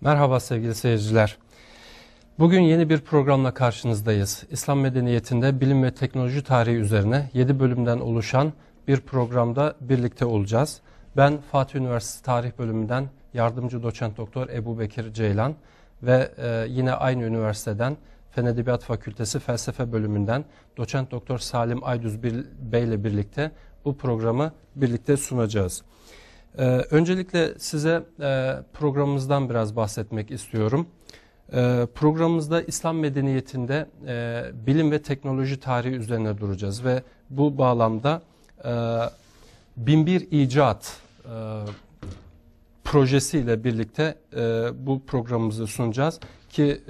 Merhaba sevgili seyirciler. Bugün yeni bir programla karşınızdayız. İslam medeniyetinde bilim ve teknoloji tarihi üzerine 7 bölümden oluşan bir programda birlikte olacağız. Ben Fatih Üniversitesi Tarih Bölümünden yardımcı doçent doktor Ebubekir Ceylan ve yine aynı üniversiteden Fen Edebiyat Fakültesi Felsefe Bölümünden doçent doktor Salim Aydüz Bey ile birlikte bu programı birlikte sunacağız. Öncelikle size programımızdan biraz bahsetmek istiyorum. Programımızda İslam medeniyetinde bilim ve teknoloji tarihi üzerine duracağız ve bu bağlamda Binbir İcat projesiyle birlikte bu programımızı sunacağız ki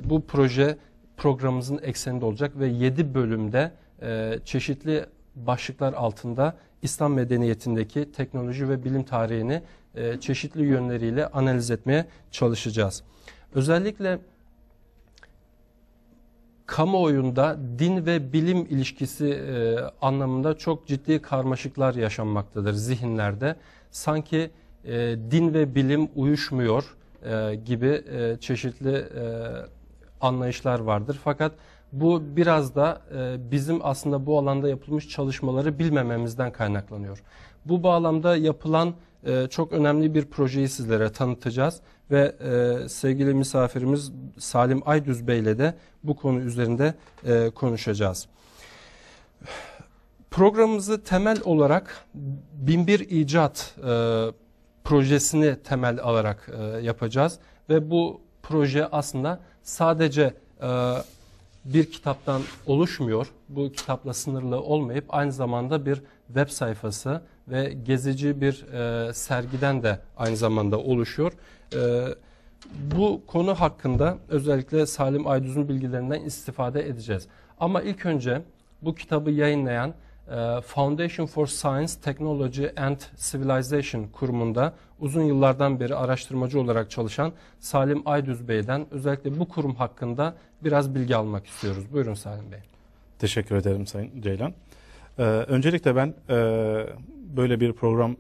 bu proje programımızın ekseninde olacak ve 7 bölümde çeşitli başlıklar altında İslam medeniyetindeki teknoloji ve bilim tarihini çeşitli yönleriyle analiz etmeye çalışacağız. Özellikle kamuoyunda din ve bilim ilişkisi anlamında çok ciddi karmaşıklar yaşanmaktadır zihinlerde. Sanki din ve bilim uyuşmuyor gibi çeşitli anlayışlar vardır. Fakat bu biraz da bizim aslında bu alanda yapılmış çalışmaları bilmememizden kaynaklanıyor. Bu bağlamda yapılan çok önemli bir projeyi sizlere tanıtacağız ve sevgili misafirimiz Salim Aydüz Bey ile de bu konu üzerinde konuşacağız. Programımızı temel olarak Binbir İcat projesini temel alarak yapacağız ve bu proje aslında sadece bir kitaptan oluşmuyor. Bu kitapla sınırlı olmayıp aynı zamanda bir web sayfası ve gezici bir sergiden de aynı zamanda oluşuyor. Bu konu hakkında özellikle Salim Aydüz'ün bilgilerinden istifade edeceğiz. Ama ilk önce bu kitabı yayınlayan Foundation for Science, Technology and Civilization kurumunda uzun yıllardan beri araştırmacı olarak çalışan Salim Aydüz Bey'den özellikle bu kurum hakkında biraz bilgi almak istiyoruz. Buyurun Salim Bey. Teşekkür ederim Sayın Ceylan. Öncelikle ben böyle bir program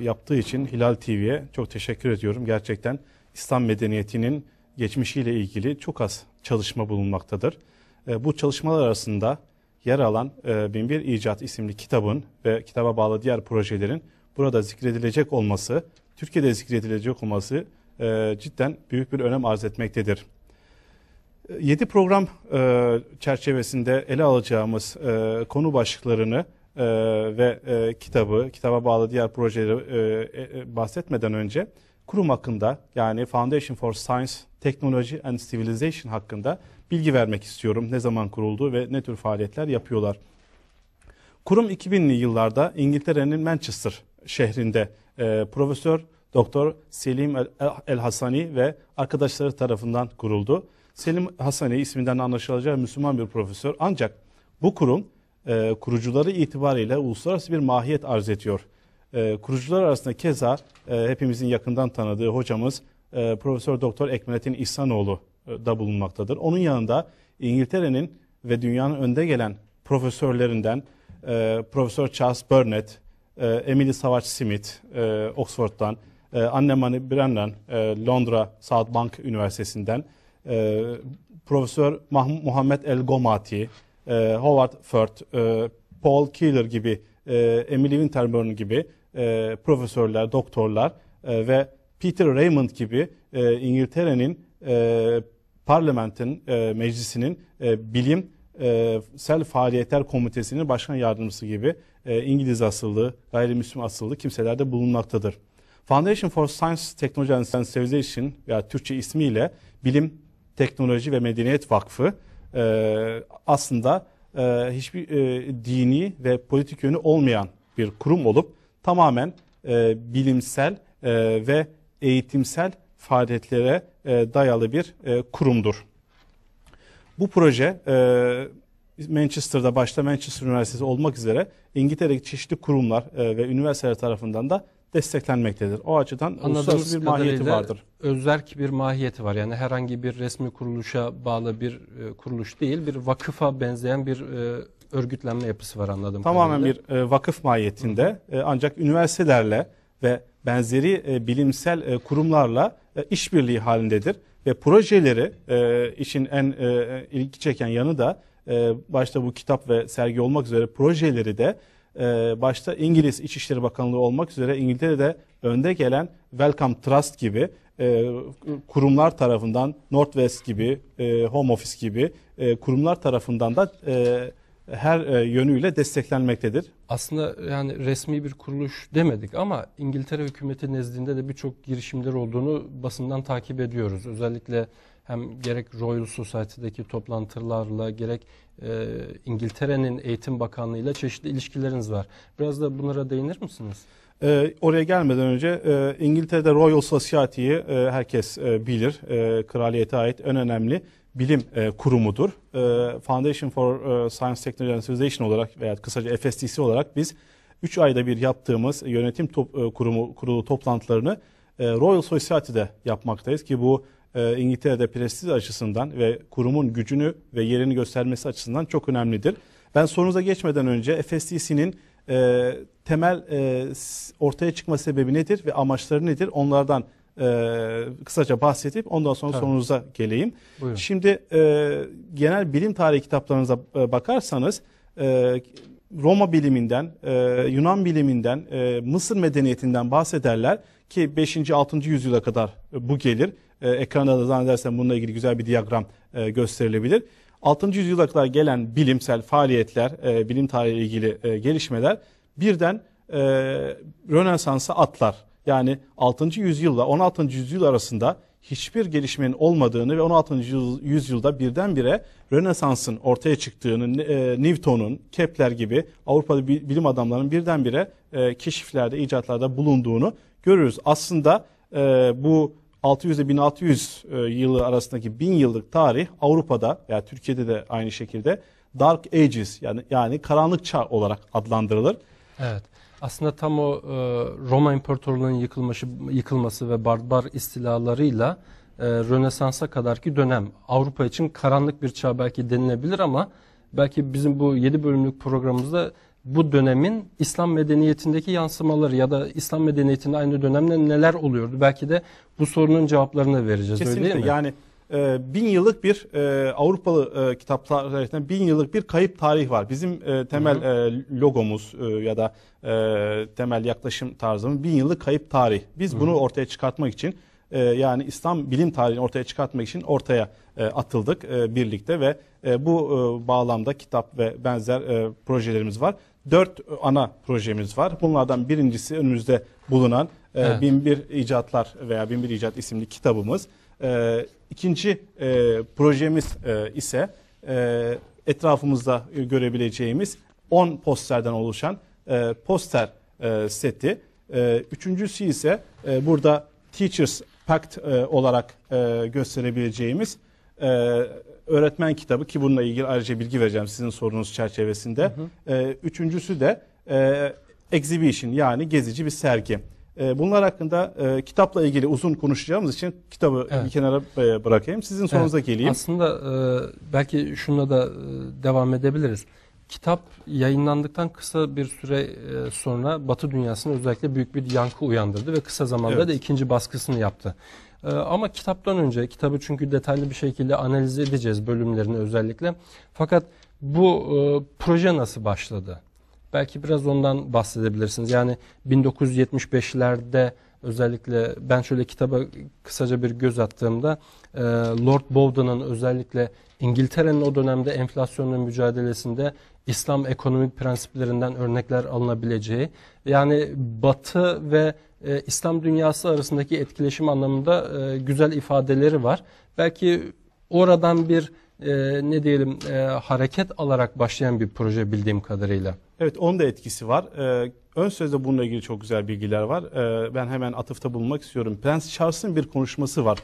yaptığı için Hilal TV'ye çok teşekkür ediyorum. Gerçekten İslam medeniyetinin geçmişiyle ilgili çok az çalışma bulunmaktadır. Bu çalışmalar arasında yer alan Binbir İcat isimli kitabın ve kitaba bağlı diğer projelerin burada zikredilecek olması, Türkiye'de zikredilecek olması cidden büyük bir önem arz etmektedir. 7 program çerçevesinde ele alacağımız konu başlıklarını ve kitaba bağlı diğer projeleri bahsetmeden önce kurum hakkında yani Foundation for Science, Technology and Civilization hakkında bilgi vermek istiyorum. Ne zaman kuruldu ve ne tür faaliyetler yapıyorlar. Kurum 2000'li yıllarda İngiltere'nin Manchester şehrinde Profesör Doktor Selim El-Hasani ve arkadaşları tarafından kuruldu. Selim Hasani isminden anlaşılacağı Müslüman bir profesör. Ancak bu kurum kurucuları itibariyle uluslararası bir mahiyet arz ediyor. Kurucular arasında keza hepimizin yakından tanıdığı hocamız Profesör Doktor Ekmelettin İhsanoğlu da bulunmaktadır. Onun yanında İngiltere'nin ve dünyanın önde gelen profesörlerinden Profesör Charles Burnett, Emily Savage Smith Oxford'dan, Anne-Marie Brennan Londra South Bank Üniversitesi'nden, Profesör Muhammed El Gomati, Howard Firth, Paul Keeler gibi, Emily Winterburn gibi profesörler, doktorlar ve Peter Raymond gibi İngiltere'nin parlamentin, meclisinin bilimsel faaliyetler komitesinin başkan yardımcısı gibi İngiliz asıllı, gayrimüslim asıllı kimseler de bulunmaktadır. Foundation for Science, Technology and Civilization veya Türkçe ismiyle Bilim, Teknoloji ve Medeniyet Vakfı aslında hiçbir dini ve politik yönü olmayan bir kurum olup tamamen bilimsel ve eğitimsel faaliyetlere dayalı bir kurumdur. Bu proje Manchester'da başta Manchester Üniversitesi olmak üzere İngiltere'deki çeşitli kurumlar ve üniversiteler tarafından da desteklenmektedir. O açıdan uluslararası bir mahiyeti vardır. Özerk bir mahiyeti var. Yani herhangi bir resmi kuruluşa bağlı bir kuruluş değil, bir vakıfa benzeyen bir örgütlenme yapısı var anladığım Tamamen kadarıyla. bir vakıf mahiyetinde ancak üniversitelerle ve benzeri bilimsel kurumlarla işbirliği halindedir. Ve projeleri işin en ilgi çeken yanı da başta bu kitap ve sergi olmak üzere projeleri de başta İngiliz İçişleri Bakanlığı olmak üzere İngiltere'de önde gelen Wellcome Trust gibi kurumlar tarafından, Northwest gibi, Home Office gibi kurumlar tarafından da her yönüyle desteklenmektedir. Aslında yani resmi bir kuruluş demedik ama İngiltere hükümeti nezdinde de birçok girişimler olduğunu basından takip ediyoruz. Özellikle hem gerek Royal Society'deki toplantılarla gerek İngiltere'nin Eğitim Bakanlığı ile çeşitli ilişkileriniz var. Biraz da bunlara değinir misiniz? Oraya gelmeden önce İngiltere'de Royal Society'yi herkes bilir. Kraliyete ait en önemli bilim kurumudur. Foundation for Science, Technology and Civilization olarak veya kısaca FSTC olarak biz 3 ayda bir yaptığımız yönetim kurulu toplantılarını Royal Society'de yapmaktayız ki bu İngiltere'de prestij açısından ve kurumun gücünü ve yerini göstermesi açısından çok önemlidir. Ben sorunuza geçmeden önce FSTC'nin temel ortaya çıkma sebebi nedir ve amaçları nedir? Onlardan kısaca bahsedip ondan sonra sorunuza geleyim. Buyurun. Şimdi genel bilim tarihi kitaplarınıza bakarsanız Roma biliminden, Yunan biliminden, Mısır medeniyetinden bahsederler ki 5. 6. yüzyıla kadar bu gelir. Ekranda da zannedersem bununla ilgili güzel bir diyagram gösterilebilir. 6. yüzyıla kadar gelen bilimsel faaliyetler, bilim tarihi ile ilgili gelişmeler birden Rönesans'a atlar. Yani 6. yüzyılla 16. yüzyıl arasında hiçbir gelişmenin olmadığını ve 16. yüzyılda birdenbire Rönesans'ın ortaya çıktığını, Newton'un, Kepler gibi Avrupalı bilim adamlarının birdenbire keşiflerde, icatlarda bulunduğunu görürüz. Aslında bu 600 ile 1600 yılı arasındaki 1000 yıllık tarih Avrupa'da veya Türkiye'de de aynı şekilde Dark Ages yani karanlık çağ olarak adlandırılır. Evet. Aslında tam o Roma İmparatorluğu'nun yıkılması ve barbar istilalarıyla Rönesans'a kadarki dönem Avrupa için karanlık bir çağ belki denilebilir ama belki bizim bu 7 bölümlük programımızda bu dönemin İslam medeniyetindeki yansımaları ya da İslam medeniyetinde aynı dönemde neler oluyordu? Belki de bu sorunun cevaplarını vereceğiz. Kesinlikle. Öyle değil mi? Yani 1000 yıllık bir Avrupalı kitap tarihinden 1000 yıllık bir kayıp tarih var. Bizim temel logomuz ya da temel yaklaşım tarzımız 1000 yıllık kayıp tarih. Biz bunu ortaya çıkartmak için yani İslam bilim tarihini ortaya çıkartmak için ortaya atıldık birlikte ve bu bağlamda kitap ve benzer projelerimiz var. 4 ana projemiz var. Bunlardan birincisi önümüzde bulunan 1001 icatlar veya 1001 icat isimli kitabımız. İkinci projemiz ise etrafımızda görebileceğimiz 10 posterden oluşan poster seti. Üçüncüsü ise burada Teachers Pact olarak gösterebileceğimiz öğretmen kitabı ki bununla ilgili ayrıca bilgi vereceğim sizin sorunuz çerçevesinde. Üçüncüsü de Exhibition yani gezici bir sergi. Bunlar hakkında kitapla ilgili uzun konuşacağımız için kitabı bir kenara bırakayım. Sizin sorunuza geleyim. Aslında belki şununla da devam edebiliriz. Kitap yayınlandıktan kısa bir süre sonra Batı dünyasında özellikle büyük bir yankı uyandırdı ve kısa zamanda da ikinci baskısını yaptı. Ama kitaptan önce, kitabı çünkü detaylı bir şekilde analiz edeceğiz bölümlerini özellikle. Fakat bu proje nasıl başladı? Belki biraz ondan bahsedebilirsiniz. Yani 1975'lerde özellikle ben şöyle kitaba kısaca bir göz attığımda Lord Bowden'ın özellikle İngiltere'nin o dönemde enflasyonla mücadelesinde İslam ekonomik prensiplerinden örnekler alınabileceği yani Batı ve İslam dünyası arasındaki etkileşim anlamında güzel ifadeleri var. Belki oradan bir hareket alarak başlayan bir proje bildiğim kadarıyla. Evet, onun da etkisi var. Ön sözde bununla ilgili çok güzel bilgiler var. Ben hemen atıfta bulunmak istiyorum. Prens Charles'ın bir konuşması var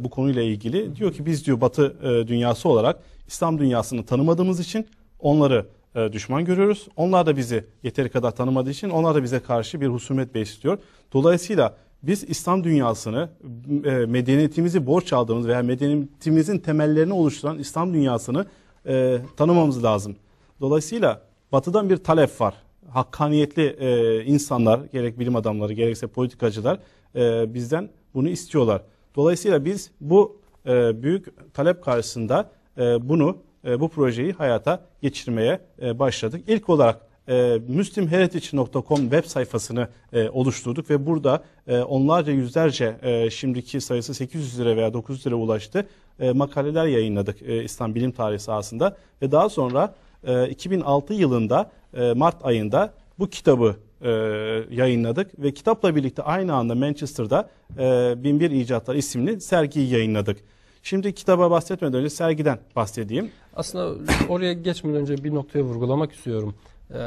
bu konuyla ilgili. Diyor ki biz diyor Batı dünyası olarak İslam dünyasını tanımadığımız için onları düşman görüyoruz. Onlar da bizi yeteri kadar tanımadığı için onlar da bize karşı bir husumet besliyor. Dolayısıyla biz İslam dünyasını medeniyetimizi borç aldığımız veya medeniyetimizin temellerini oluşturan İslam dünyasını tanımamız lazım. Dolayısıyla Batı'dan bir talep var. Hakkaniyetli insanlar, gerek bilim adamları gerekse politikacılar bizden bunu istiyorlar. Dolayısıyla biz bu büyük talep karşısında bu projeyi hayata geçirmeye başladık. İlk olarak muslimheritage.com web sayfasını oluşturduk ve burada onlarca yüzlerce şimdiki sayısı 800 lira veya 900 lira ulaştı makaleler yayınladık İslam bilim tarihi sahasında ve daha sonra 2006 yılında Mart ayında bu kitabı yayınladık ve kitapla birlikte aynı anda Manchester'da 1001 İcatlar isimli sergiyi yayınladık. Şimdi kitaba bahsetmeden önce sergiden bahsedeyim. Aslında oraya geçmeden önce bir noktaya vurgulamak istiyorum.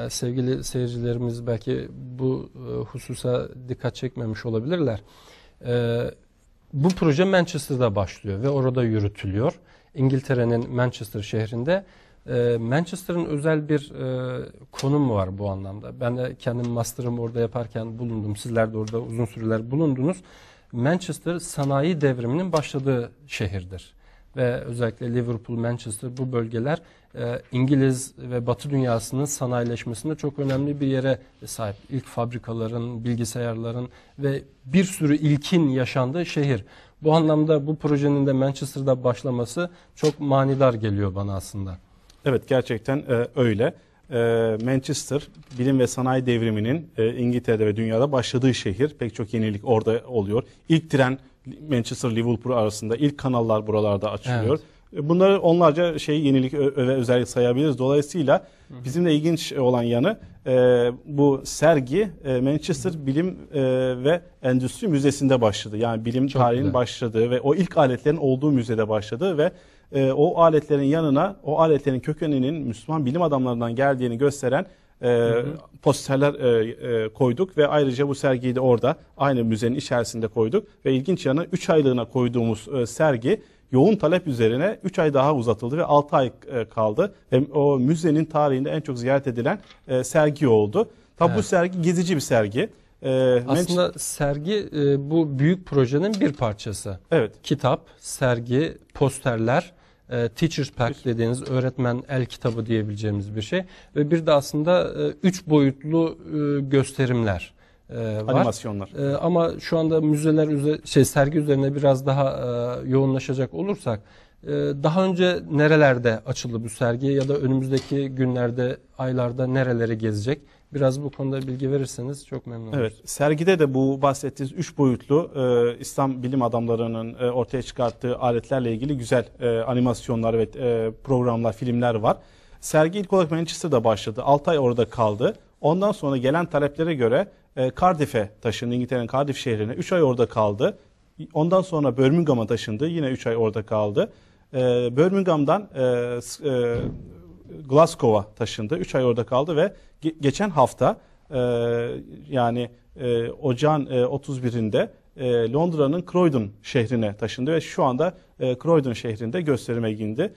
Sevgili seyircilerimiz belki bu hususa dikkat çekmemiş olabilirler. Bu proje Manchester'da başlıyor ve orada yürütülüyor. İngiltere'nin Manchester şehrinde. Manchester'ın özel bir konumu var bu anlamda. Ben de kendim master'ımı orada yaparken bulundum. Sizler de orada uzun süreler bulundunuz. Manchester sanayi devriminin başladığı şehirdir. Ve özellikle Liverpool, Manchester bu bölgeler İngiliz ve Batı dünyasının sanayileşmesinde çok önemli bir yere sahip. İlk fabrikaların, bilgisayarların ve bir sürü ilkin yaşandığı şehir. Bu anlamda bu projenin de Manchester'da başlaması çok manidar geliyor bana aslında. Evet, gerçekten öyle. Manchester bilim ve sanayi devriminin İngiltere'de ve dünyada başladığı şehir. Pek çok yenilik orada oluyor. İlk tren Manchester Liverpool arasında, ilk kanallar buralarda açılıyor. Evet. Bunları onlarca yenilik ve özellik sayabiliriz. Dolayısıyla bizim de ilginç olan yanı bu sergi Manchester Bilim ve Endüstri Müzesi'nde başladı. Yani bilim tarihinin başladığı ve o ilk aletlerin olduğu müzede başladı ve o aletlerin yanına o aletlerin kökeninin Müslüman bilim adamlarından geldiğini gösteren posterler koyduk ve ayrıca bu sergiyi de orada aynı müzenin içerisinde koyduk ve ilginç yanı 3 aylığına koyduğumuz sergi yoğun talep üzerine 3 ay daha uzatıldı ve 6 ay kaldı ve o müzenin tarihinde en çok ziyaret edilen sergi oldu. Tabi bu sergi gezici bir sergi. Aslında sergi bu büyük projenin bir parçası. Evet. Kitap, sergi, posterler, Teacher's Pack dediğiniz öğretmen el kitabı diyebileceğimiz bir şey ve bir de aslında 3 boyutlu gösterimler var. Animasyonlar. Ama şu anda müzeler sergi üzerine biraz daha yoğunlaşacak olursak daha önce nerelerde açıldı bu sergi ya da önümüzdeki günlerde, aylarda nereleri gezecek? Biraz bu konuda bilgi verirseniz çok memnun oluruz. Evet, sergide de bu bahsettiğiniz 3 boyutlu İslam bilim adamlarının ortaya çıkarttığı aletlerle ilgili güzel animasyonlar ve programlar, filmler var. Sergi ilk olarak Manchester'da başladı. 6 ay orada kaldı. Ondan sonra gelen taleplere göre Cardiff'e taşındı, İngiltere'nin Cardiff şehrine. 3 ay orada kaldı. Ondan sonra Birmingham'a taşındı. Yine 3 ay orada kaldı. Birmingham'dan Glasgow'a taşındı. 3 ay orada kaldı ve geçen hafta yani ocağın 31'inde Londra'nın Croydon şehrine taşındı ve şu anda Croydon şehrinde gösterime girdi.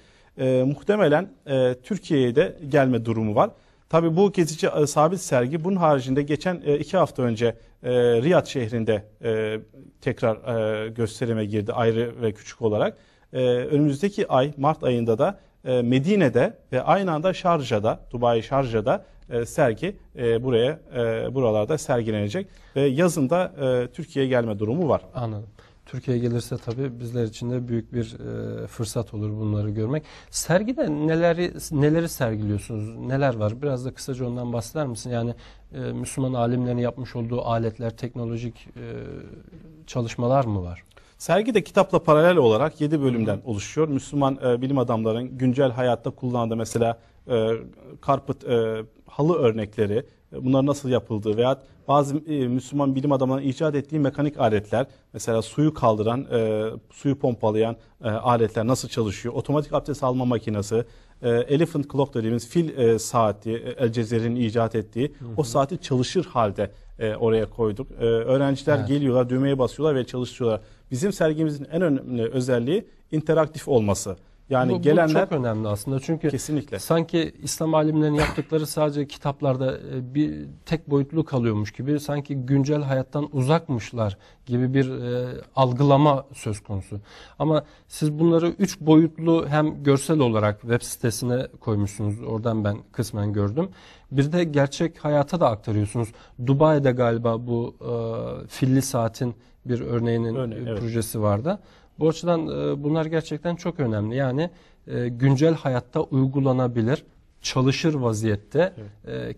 Muhtemelen Türkiye'ye de gelme durumu var. Tabii bu gezici sabit sergi bunun haricinde geçen 2 hafta önce Riyad şehrinde tekrar gösterime girdi ayrı ve küçük olarak. Önümüzdeki ay Mart ayında da Medine'de ve aynı anda Şarja'da, Dubai Şarja'da sergi buralarda sergilenecek ve yazında Türkiye'ye gelme durumu var. Anladım. Türkiye'ye gelirse tabii bizler için de büyük bir fırsat olur bunları görmek. Sergide neleri sergiliyorsunuz? Neler var? Biraz da kısaca ondan bahseder misin? Yani Müslüman alimlerin yapmış olduğu aletler, teknolojik çalışmalar mı var? Sergi de kitapla paralel olarak 7 bölümden oluşuyor. Müslüman bilim adamlarının güncel hayatta kullandığı mesela karpıt, halı örnekleri, bunlar nasıl yapıldığı veya bazı Müslüman bilim adamlarının icat ettiği mekanik aletler, mesela suyu kaldıran, suyu pompalayan aletler nasıl çalışıyor, otomatik abdest alma makinesi, elephant clock dediğimiz fil saati, El Cezeri'nin icat ettiği o saati çalışır halde oraya koyduk. Öğrenciler geliyorlar, düğmeye basıyorlar ve çalıştırıyorlar. Bizim sergimizin en önemli özelliği interaktif olması. Yani bu gelenler çok önemli aslında çünkü kesinlikle. sanki İslam alimlerinin yaptıkları sadece kitaplarda bir tek boyutlu kalıyormuş gibi, sanki güncel hayattan uzakmışlar gibi bir algılama söz konusu. Ama siz bunları 3 boyutlu hem görsel olarak web sitesine koymuşsunuz. Oradan ben kısmen gördüm. Bir de gerçek hayata da aktarıyorsunuz. Dubai'de galiba bu filli saatin bir örneğinin Evet. projesi vardı. Bu açıdan bunlar gerçekten çok önemli. Yani güncel hayatta uygulanabilir, çalışır vaziyette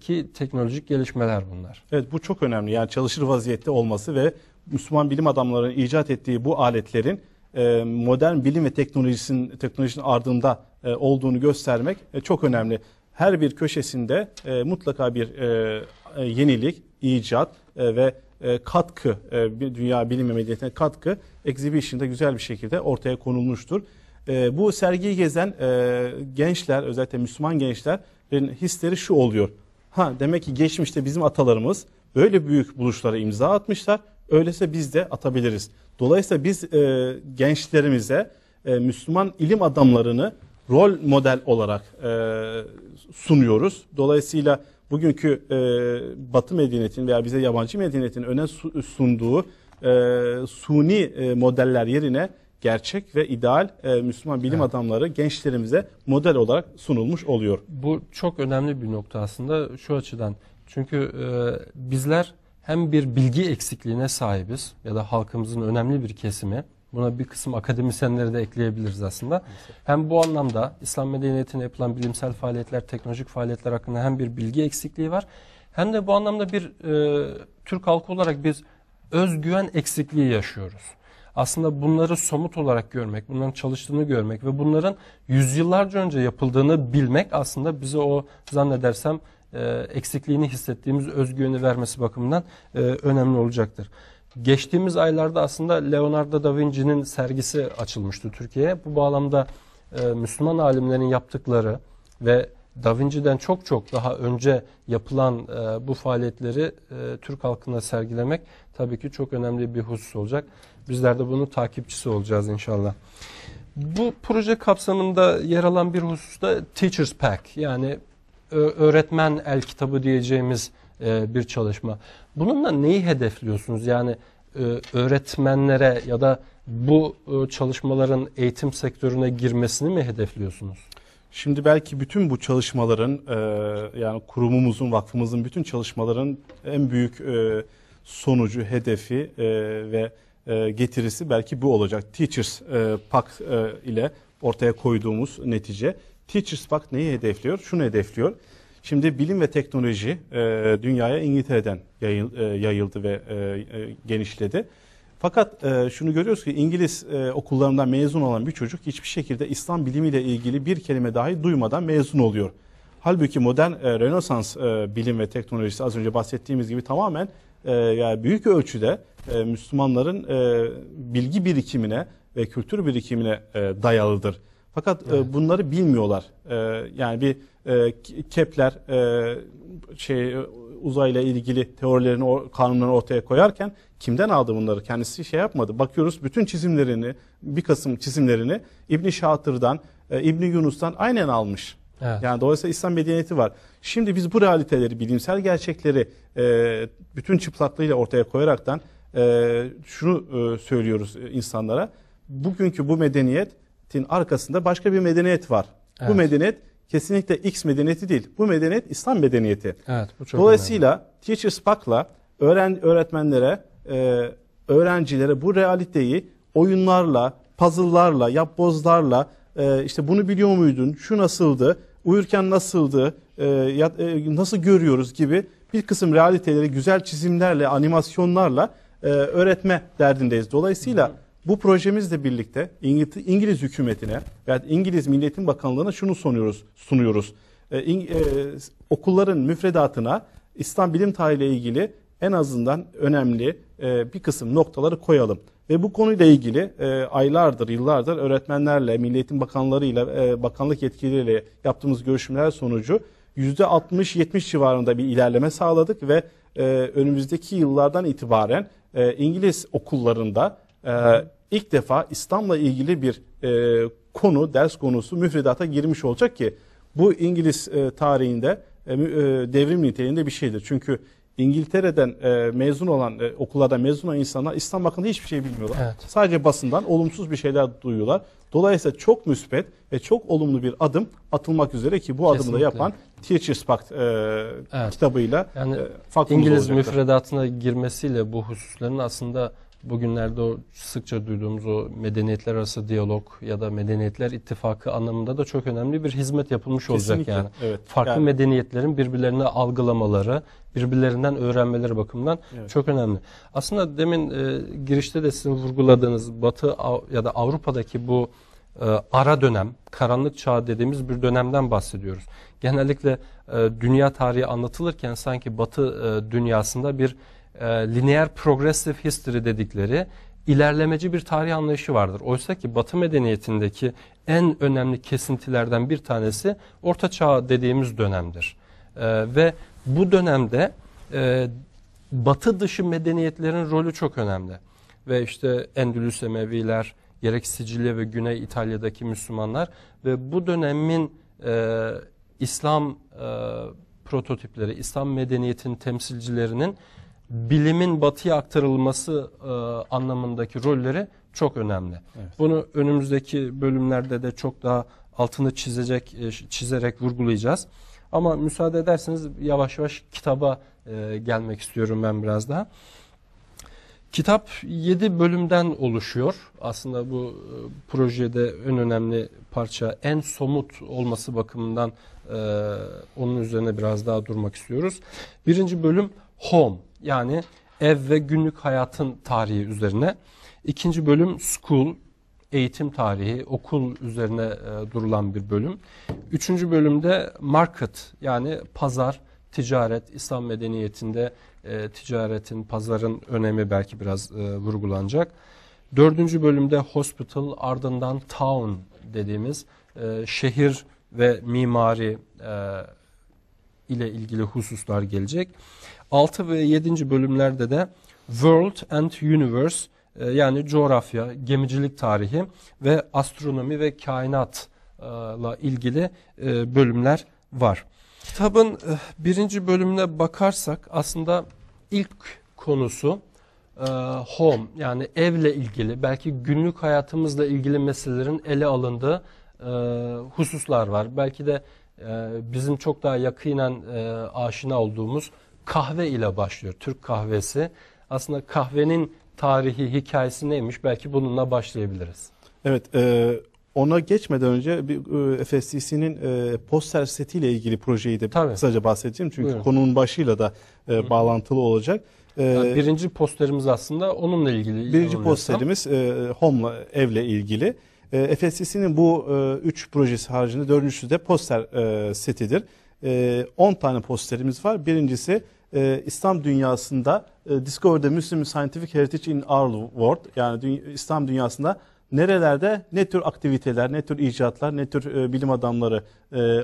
ki teknolojik gelişmeler bunlar. Evet, bu çok önemli. Yani çalışır vaziyette olması ve Müslüman bilim adamlarının icat ettiği bu aletlerin modern bilim ve teknolojinin ardında olduğunu göstermek çok önemli. Her bir köşesinde mutlaka bir yenilik, icat ve katkı, dünya bilim ve medeniyetine katkı exhibition'da güzel bir şekilde ortaya konulmuştur. Bu sergiyi gezen gençler, özellikle Müslüman gençlerin hisleri şu oluyor. Demek ki geçmişte bizim atalarımız böyle büyük buluşlara imza atmışlar. Öyleyse biz de atabiliriz. Dolayısıyla biz gençlerimize Müslüman ilim adamlarını rol model olarak sunuyoruz. Dolayısıyla bugünkü Batı medeniyetinin veya bize yabancı medeniyetin öne sunduğu suni modeller yerine gerçek ve ideal Müslüman bilim adamları gençlerimize model olarak sunulmuş oluyor. Bu çok önemli bir nokta aslında şu açıdan. Çünkü bizler hem bir bilgi eksikliğine sahibiz ya da halkımızın önemli bir kesimi, buna bir kısım akademisyenleri de ekleyebiliriz aslında. Hem bu anlamda İslam medeniyetine yapılan bilimsel faaliyetler, teknolojik faaliyetler hakkında hem bir bilgi eksikliği var, hem de bu anlamda bir Türk halkı olarak biz özgüven eksikliği yaşıyoruz. Aslında bunları somut olarak görmek, bunların çalıştığını görmek ve bunların yüzyıllarca önce yapıldığını bilmek aslında bize o, zannedersem, eksikliğini hissettiğimiz özgüveni vermesi bakımından önemli olacaktır. Geçtiğimiz aylarda aslında Leonardo da Vinci'nin sergisi açılmıştı Türkiye'ye. Bu bağlamda Müslüman alimlerin yaptıkları ve Da Vinci'den çok daha önce yapılan bu faaliyetleri Türk halkına sergilemek tabii ki çok önemli bir husus olacak. Bizler de bunun takipçisi olacağız inşallah. Bu proje kapsamında yer alan bir husus da Teacher's Pack, yani öğretmen el kitabı diyeceğimiz bir çalışma. Bununla neyi hedefliyorsunuz? Yani öğretmenlere ya da bu çalışmaların eğitim sektörüne girmesini mi hedefliyorsunuz? Şimdi belki bütün bu çalışmaların yani kurumumuzun, vakfımızın bütün çalışmaların en büyük sonucu, hedefi ve getirisi belki bu olacak. Teachers Pack ile ortaya koyduğumuz netice. Teachers Pack neyi hedefliyor? Şunu hedefliyor. Şimdi bilim ve teknoloji dünyaya İngiltere'den yayıldı ve genişledi. Fakat şunu görüyoruz ki İngiliz okullarından mezun olan bir çocuk hiçbir şekilde İslam bilimiyle ilgili bir kelime dahi duymadan mezun oluyor. Halbuki modern Rönesans bilim ve teknolojisi az önce bahsettiğimiz gibi tamamen yani büyük ölçüde Müslümanların bilgi birikimine ve kültür birikimine dayalıdır. Fakat bunları bilmiyorlar. Yani bir Kepler uzayla ilgili teorilerini, kanunlarını ortaya koyarken kimden aldı bunları? Kendisi şey yapmadı. Bakıyoruz bütün çizimlerini, bir kısım çizimlerini İbn Şatır'dan, İbn Yunus'tan aynen almış. Evet. Yani dolayısıyla İslam medeniyeti var. Şimdi biz bu realiteleri, bilimsel gerçekleri bütün çıplaklığıyla ortaya koyaraktan şunu söylüyoruz insanlara. Bugünkü bu medeniyetin arkasında başka bir medeniyet var. Evet. Bu medeniyet kesinlikle X medeniyeti değil. Bu medeniyet İslam medeniyeti. Evet, bu çok dolayısıyla önemli. Teachers Pack'la öğretmenlere, öğrencilere bu realiteyi oyunlarla, puzzle'larla, yapbozlarla, işte bunu biliyor muydun, şu nasıldı, uyurken nasıldı, nasıl görüyoruz gibi bir kısım realiteleri güzel çizimlerle, animasyonlarla öğretme derdindeyiz. Dolayısıyla bu projemizle birlikte İngiliz hükümetine veya İngiliz Milliyetin Bakanlığı'na şunu sunuyoruz. Okulların müfredatına İslam bilim tarihi ile ilgili en azından önemli bir kısım noktaları koyalım. Ve bu konuyla ilgili aylardır, yıllardır öğretmenlerle, Milli Eğitim Bakanlarıyla, bakanlık yetkilileriyle yaptığımız görüşmeler sonucu %60-70 civarında bir ilerleme sağladık ve önümüzdeki yıllardan itibaren İngiliz okullarında ilk defa İslam'la ilgili bir konu, ders konusu müfredata girmiş olacak ki bu İngiliz tarihinde devrim niteliğinde bir şeydir. Çünkü İngiltere'den mezun olan, okullardan mezun olan insanlar İslam hakkında hiçbir şey bilmiyorlar. Evet. Sadece basından olumsuz bir şeyler duyuyorlar. Dolayısıyla çok müspet ve çok olumlu bir adım atılmak üzere ki bu adımı da Kesinlikle. yapan Teachers Pact Evet. kitabıyla Yani farkımız İngiliz olacaktır. müfredatına girmesiyle bu hususların aslında bugünlerde o sıkça duyduğumuz o medeniyetler arası diyalog ya da medeniyetler ittifakı anlamında da çok önemli bir hizmet yapılmış olacak Kesinlikle, yani. evet. Farklı Yani- medeniyetlerin birbirlerini algılamaları, birbirlerinden öğrenmeleri bakımından Evet. çok önemli. Aslında demin girişte de sizin vurguladığınız Batı ya da Avrupa'daki bu ara dönem, karanlık çağ dediğimiz bir dönemden bahsediyoruz. Genellikle dünya tarihi anlatılırken sanki Batı dünyasında bir linear progressive history dedikleri ilerlemeci bir tarih anlayışı vardır. Oysa ki Batı medeniyetindeki en önemli kesintilerden bir tanesi Orta Çağ dediğimiz dönemdir. Ve bu dönemde Batı dışı medeniyetlerin rolü çok önemli. Ve işte Endülüs Emeviler, gerek Sicilya ve Güney İtalya'daki Müslümanlar ve bu dönemin İslam prototipleri, İslam medeniyetinin temsilcilerinin bilimin batıya aktarılması anlamındaki rolleri çok önemli. Evet. Bunu önümüzdeki bölümlerde de çok daha altını çizerek vurgulayacağız. Ama müsaade ederseniz yavaş yavaş kitaba gelmek istiyorum ben biraz daha. Kitap 7 bölümden oluşuyor. Aslında bu projede en önemli parça, en somut olması bakımından onun üzerine biraz daha durmak istiyoruz. Birinci bölüm Home, yani ev ve günlük hayatın tarihi üzerine. İkinci bölüm School, eğitim tarihi, okul üzerine durulan bir bölüm. Üçüncü bölümde Market, yani pazar, ticaret, İslam medeniyetinde ticaretin, pazarın önemi belki biraz vurgulanacak. Dördüncü bölümde Hospital, ardından Town dediğimiz şehir ve mimari ile ilgili hususlar gelecek. 6 ve 7. bölümlerde de World and Universe, yani coğrafya, gemicilik tarihi ve astronomi ve kainatla ilgili bölümler var. Kitabın birinci bölümüne bakarsak aslında ilk konusu home, yani evle ilgili, belki günlük hayatımızla ilgili meselelerin ele alındığı hususlar var. Belki de bizim çok daha yakinen aşina olduğumuz kahve ile başlıyor. Türk kahvesi. Aslında kahvenin tarihi, hikayesi neymiş? Belki bununla başlayabiliriz. Evet, ona geçmeden önce bir FSC'nin poster setiyle ilgili projeyi de kısaca bahsedeceğim. Çünkü Buyurun. konunun başıyla da bağlantılı olacak. Yani birinci posterimiz aslında onunla ilgili. Birinci posterimiz Home'la, evle ilgili. FSC'nin bu 3 projesi haricinde dördüncüsü de poster setidir. 10 tane posterimiz var. Birincisi İslam dünyasında Discover the Muslim Scientific Heritage in Our World, yani İslam dünyasında nerelerde ne tür aktiviteler, ne tür icatlar, ne tür bilim adamları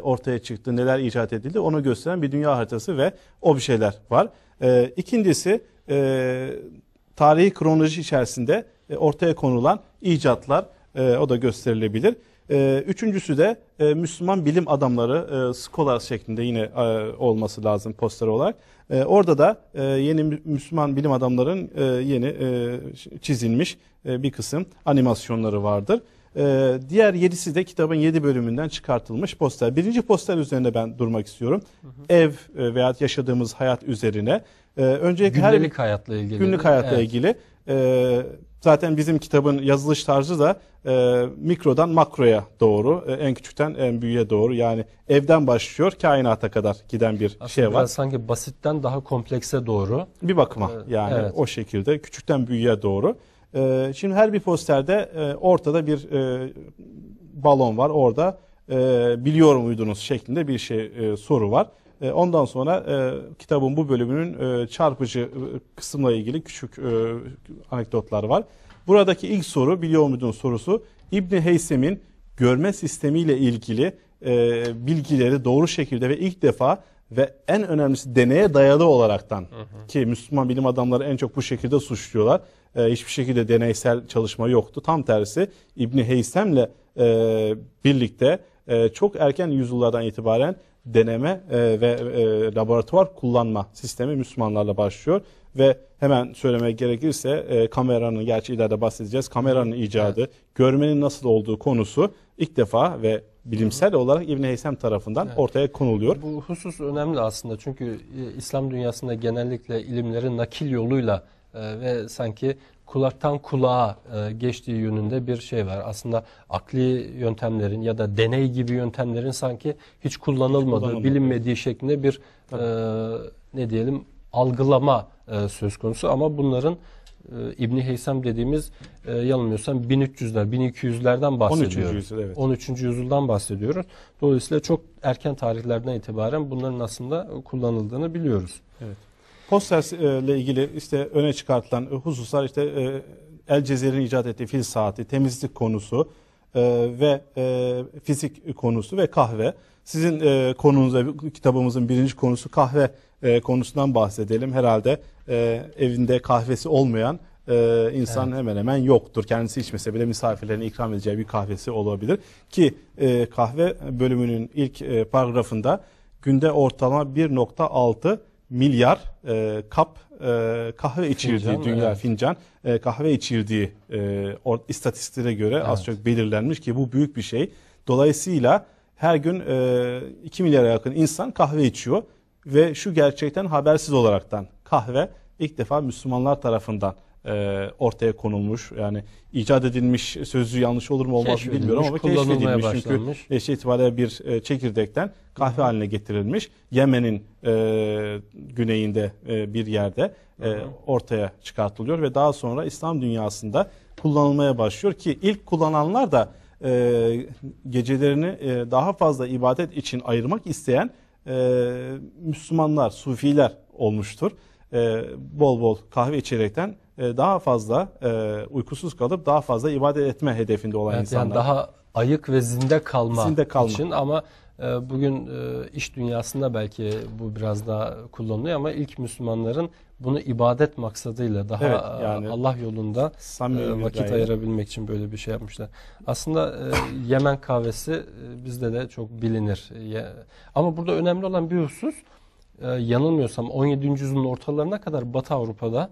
ortaya çıktı, neler icat edildi onu gösteren bir dünya haritası ve objeler var. İkincisi tarihi kronoloji içerisinde ortaya konulan icatlar, o da gösterilebilir. Üçüncüsü de Müslüman bilim adamları, scholars şeklinde yine olması lazım poster olarak. Orada da yeni Müslüman bilim adamların yeni çizilmiş bir kısım animasyonları vardır. Diğer 7'si de kitabın 7 bölümünden çıkartılmış poster. Birinci poster üzerinde ben durmak istiyorum. Ev veya yaşadığımız hayat üzerine. Öncelikle günlük hayatla ilgili. Günlük hayatla ilgili. Zaten bizim kitabın yazılış tarzı da mikrodan makroya doğru, en küçükten en büyüğe doğru, yani evden başlıyor kainata kadar giden bir aslında şey var. Biraz sanki basitten daha komplekse doğru. Bir bakıma yani evet. O şekilde küçükten büyüğe doğru. Şimdi her bir posterde ortada bir balon var. Orada biliyor muydunuz şeklinde bir soru var. Ondan sonra kitabın bu bölümünün çarpıcı kısımla ilgili küçük anekdotlar var. Buradaki ilk soru, biliyor muydunuz sorusu, İbn Heysem'in görme sistemiyle ilgili bilgileri doğru şekilde ve ilk defa ve en önemlisi deneye dayalı olaraktan, ki Müslüman bilim adamları en çok bu şekilde suçluyorlar. Hiçbir şekilde deneysel çalışma yoktu. Tam tersi İbn Heysem'le birlikte çok erken yüzyıllardan itibaren deneme ve laboratuvar kullanma sistemi Müslümanlarla başlıyor. Ve hemen söylemek gerekirse kameranın, gerçi ileride bahsedeceğiz, kameranın icadı, görmenin nasıl olduğu konusu ilk defa ve bilimsel olarak İbn Heysem tarafından ortaya konuluyor. Bu husus önemli aslında, çünkü İslam dünyasında genellikle ilimlerin nakil yoluyla ve sanki kulaktan kulağa geçtiği yönünde bir şey var. Aslında akli yöntemlerin ya da deney gibi yöntemlerin sanki hiç kullanılmadığı, bilinmediği şeklinde bir ne diyelim algılama söz konusu. Ama bunların İbn Heysem dediğimiz yanılmıyorsam 1300'ler, 1200'lerden bahsediyoruz. 13. yüzyıl, evet. 13. yüzyıldan bahsediyoruz. Dolayısıyla çok erken tarihlerden itibaren bunların aslında kullanıldığını biliyoruz. Evet. Posters ile ilgili işte öne çıkartılan hususlar işte El Cezer'in icat ettiği fil saati, temizlik konusu ve fizik konusu ve kahve. Sizin konunuzda, kitabımızın birinci konusu kahve konusundan bahsedelim. Herhalde evinde kahvesi olmayan insan hemen hemen yoktur. Kendisi içmese bile misafirlerine ikram edeceği bir kahvesi olabilir. Ki kahve bölümünün ilk paragrafında günde ortalama 1,6 milyar kap kahve içirdiği, fincan kahve içirdiği istatistiklere göre az çok belirlenmiş ki bu büyük bir şey. Dolayısıyla her gün 2 milyara yakın insan kahve içiyor ve şu gerçekten habersiz olaraktan kahve ilk defa Müslümanlar tarafından ortaya konulmuş. Yani icat edilmiş sözü yanlış olur mu olmaz mı bilmiyorum ama keşfedilmiş. Çünkü eşit itibariyle bir çekirdekten kahve haline getirilmiş. Yemen'in güneyinde bir yerde ortaya çıkartılıyor ve daha sonra İslam dünyasında kullanılmaya başlıyor ki ilk kullananlar da gecelerini daha fazla ibadet için ayırmak isteyen Müslümanlar, Sufiler olmuştur. Bol bol kahve içerekten daha fazla uykusuz kalıp daha fazla ibadet etme hedefinde olan insanlar. Yani daha ayık ve zinde kalma için ama bugün iş dünyasında belki bu biraz daha kullanılıyor ama ilk Müslümanların bunu ibadet maksadıyla daha yani Allah yolunda vakit ayırabilmek için böyle bir şey yapmışlar. Aslında Yemen kahvesi bizde de çok bilinir. Ama burada önemli olan bir husus, yanılmıyorsam 17. yüzyılın ortalarına kadar Batı Avrupa'da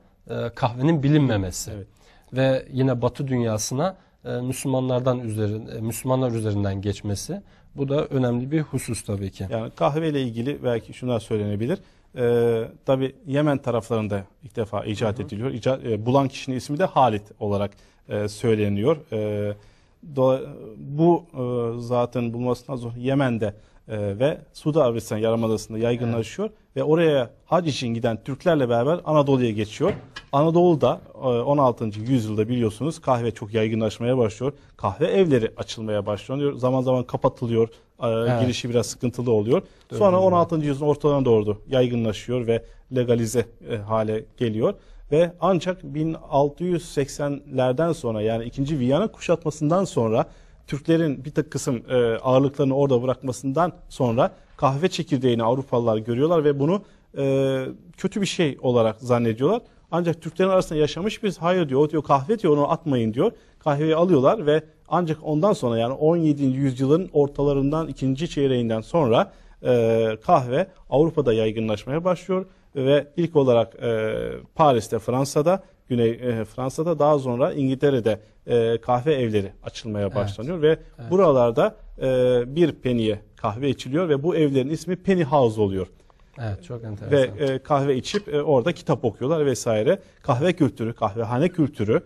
kahvenin bilinmemesi. Evet. Ve yine Batı dünyasına Müslümanlar üzerinden geçmesi. Bu da önemli bir husus tabii ki. Yani kahve ile ilgili belki şunlar söylenebilir. Tabii Yemen taraflarında ilk defa icat ediliyor. Bulan kişinin ismi de Halit olarak söyleniyor. Bu zaten bulmasından zor. Yemen'de ve Suudi Arabistan Yarımadası'nda yaygınlaşıyor ve oraya hac için giden Türklerle beraber Anadolu'ya geçiyor. Anadolu'da 16. yüzyılda biliyorsunuz kahve çok yaygınlaşmaya başlıyor. Kahve evleri açılmaya başlanıyor. Zaman zaman kapatılıyor. Girişi biraz sıkıntılı oluyor. Sonra 16. yüzyılın ortalarına doğru yaygınlaşıyor ve legalize hale geliyor. Ve ancak 1680'lerden sonra yani 2. Viyana kuşatmasından sonra Türklerin bir kısım ağırlıklarını orada bırakmasından sonra kahve çekirdeğini Avrupalılar görüyorlar ve bunu kötü bir şey olarak zannediyorlar. Ancak Türklerin arasında yaşamış bir hayır diyor, o diyor kahve diyor onu atmayın diyor. Kahveyi alıyorlar ve ancak ondan sonra yani 17. yüzyılın ortalarından 2. çeyreğinden sonra kahve Avrupa'da yaygınlaşmaya başlıyor. Ve ilk olarak Paris'te, Fransa'da, Güney Fransa'da daha sonra İngiltere'de kahve evleri açılmaya başlanıyor ve buralarda bir penny'e kahve içiliyor ve bu evlerin ismi Penny House oluyor. Evet, çok enteresan. Ve kahve içip orada kitap okuyorlar vesaire. Kahve kültürü, kahvehane kültürü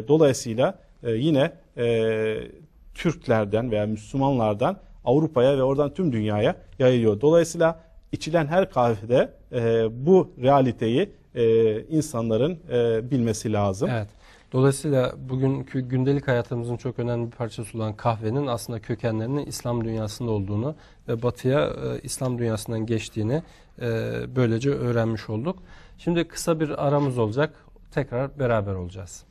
dolayısıyla yine Türklerden veya Müslümanlardan Avrupa'ya ve oradan tüm dünyaya yayılıyor. Dolayısıyla içilen her kahvede bu realiteyi insanların bilmesi lazım. Evet. Dolayısıyla bugünkü gündelik hayatımızın çok önemli bir parçası olan kahvenin aslında kökenlerinin İslam dünyasında olduğunu ve batıya İslam dünyasından geçtiğini böylece öğrenmiş olduk. Şimdi kısa bir aramız olacak. Tekrar beraber olacağız.